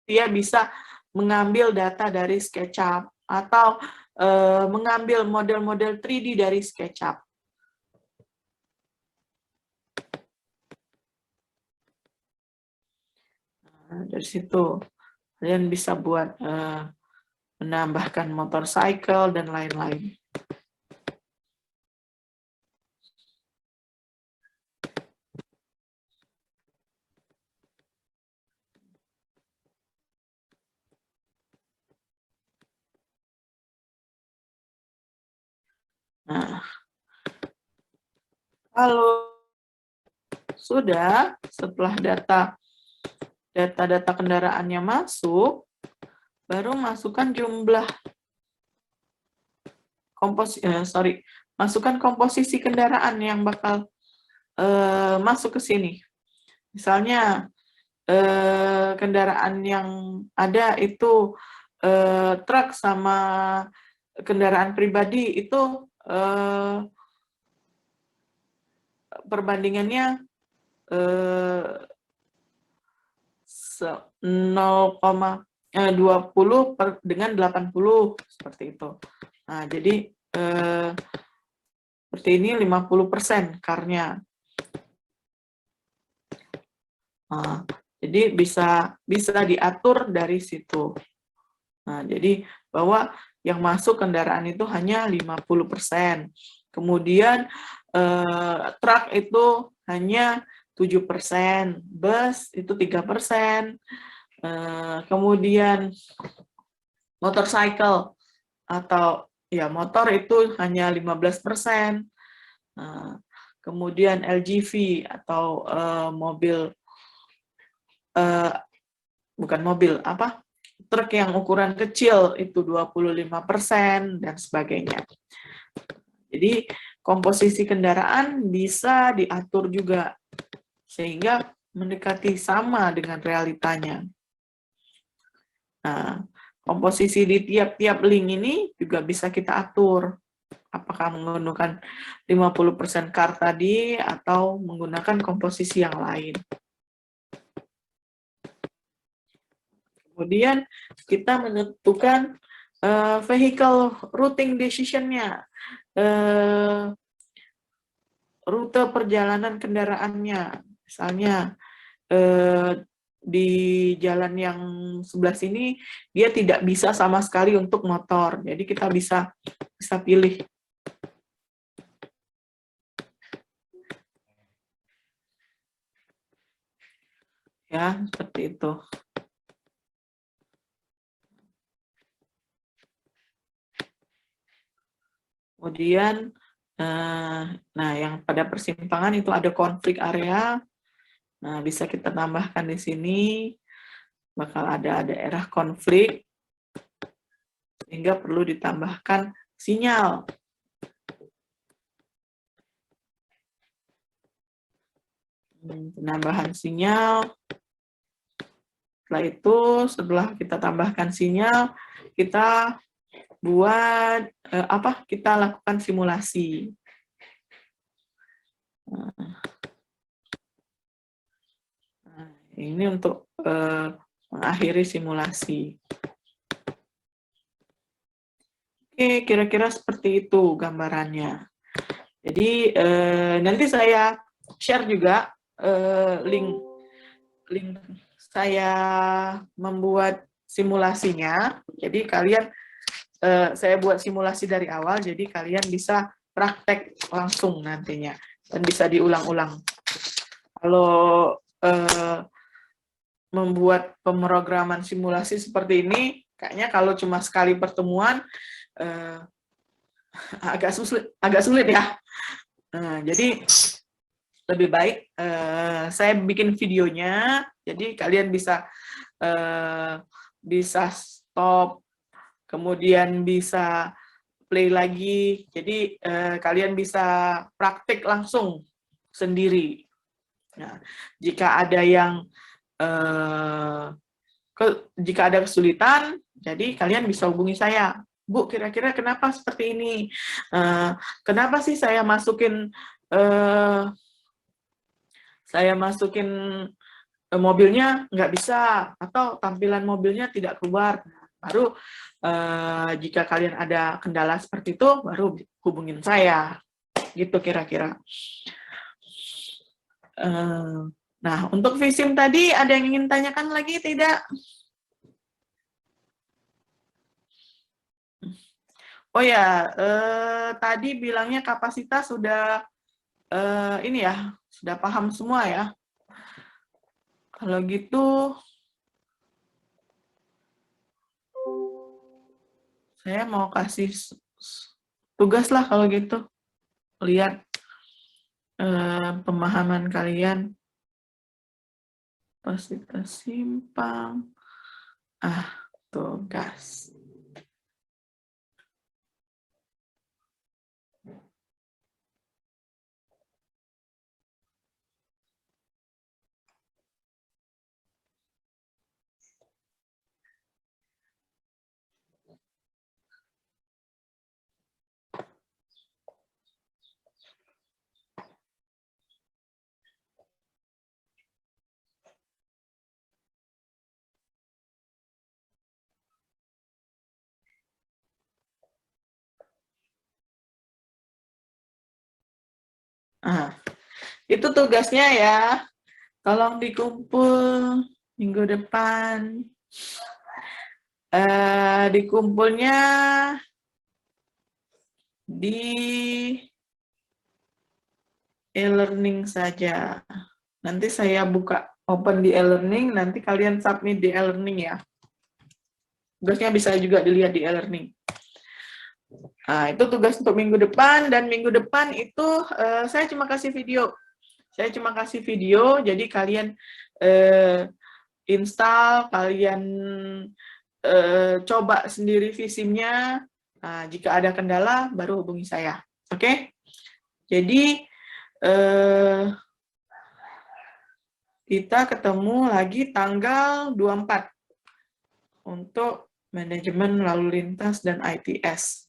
dia bisa mengambil data dari SketchUp atau mengambil model-model 3D dari SketchUp. Nah, dari situ kalian bisa buat menambahkan motorcycle dan lain-lain. Nah, kalau sudah, setelah data kendaraannya masuk, baru masukkan jumlah masukkan komposisi kendaraan yang bakal masuk ke sini. Misalnya kendaraan yang ada itu truk sama kendaraan pribadi itu perbandingannya 0,20 dengan 80 seperti itu. Nah, jadi seperti ini 50% CAR-nya. Nah, jadi bisa diatur dari situ. Nah, jadi bahwa yang masuk kendaraan itu hanya 50%. Kemudian truk itu hanya 7%, bus itu 3%, kemudian motorcycle atau ya motor itu hanya 15%, kemudian LGV atau mobil, bukan mobil, truk yang ukuran kecil itu 25% dan sebagainya. Jadi komposisi kendaraan bisa diatur juga sehingga mendekati sama dengan realitanya. Nah, komposisi di tiap-tiap link ini juga bisa kita atur. Apakah menggunakan 50% CAR tadi atau menggunakan komposisi yang lain. Kemudian kita menentukan vehicle routing decision-nya. Rute perjalanan kendaraannya. Misalnya di jalan yang sebelah sini dia tidak bisa sama sekali untuk motor. Jadi kita bisa pilih. Ya, seperti itu. Kemudian, nah yang pada persimpangan itu ada konflik area. Nah, bisa kita tambahkan di sini, bakal ada daerah konflik, sehingga perlu ditambahkan sinyal. Penambahan sinyal. Setelah itu, setelah kita tambahkan sinyal, kita buat kita lakukan simulasi. Nah, ini untuk mengakhiri simulasi. Oke, kira-kira seperti itu gambarannya. Jadi nanti saya share juga link saya membuat simulasinya. Jadi kalian saya buat simulasi dari awal, jadi kalian bisa praktek langsung nantinya dan bisa diulang-ulang. Kalau membuat pemrograman simulasi seperti ini, kayaknya kalau cuma sekali pertemuan agak sulit ya. Jadi lebih baik saya bikin videonya, jadi kalian bisa stop, kemudian bisa play lagi, jadi kalian bisa praktik langsung sendiri. Nah, jika ada kesulitan, jadi kalian bisa hubungi saya. Bu, kira-kira kenapa seperti ini? Kenapa sih saya masukin mobilnya nggak bisa, atau tampilan mobilnya tidak keluar? Baru jika kalian ada kendala seperti itu, baru hubungin saya. Gitu kira-kira. Nah, untuk Visim tadi ada yang ingin tanyakan lagi, tidak? Oh ya, tadi bilangnya kapasitas sudah ini ya, sudah paham semua ya. Kalau gitu, saya mau kasih tugas lah kalau gitu. Lihat pemahaman kalian. Kapasitas simpang. Tugas. Itu tugasnya ya. Tolong dikumpul minggu depan. Dikumpulnya di e-learning saja. Nanti saya buka open di e-learning, nanti kalian submit di e-learning ya. Tugasnya bisa juga dilihat di e-learning. Nah, itu tugas untuk minggu depan, dan minggu depan itu saya cuma kasih video. Jadi kalian install, kalian coba sendiri Visimnya. Nah, jika ada kendala, baru hubungi saya. Oke? Jadi, kita ketemu lagi tanggal 24 untuk manajemen lalu lintas dan ITS.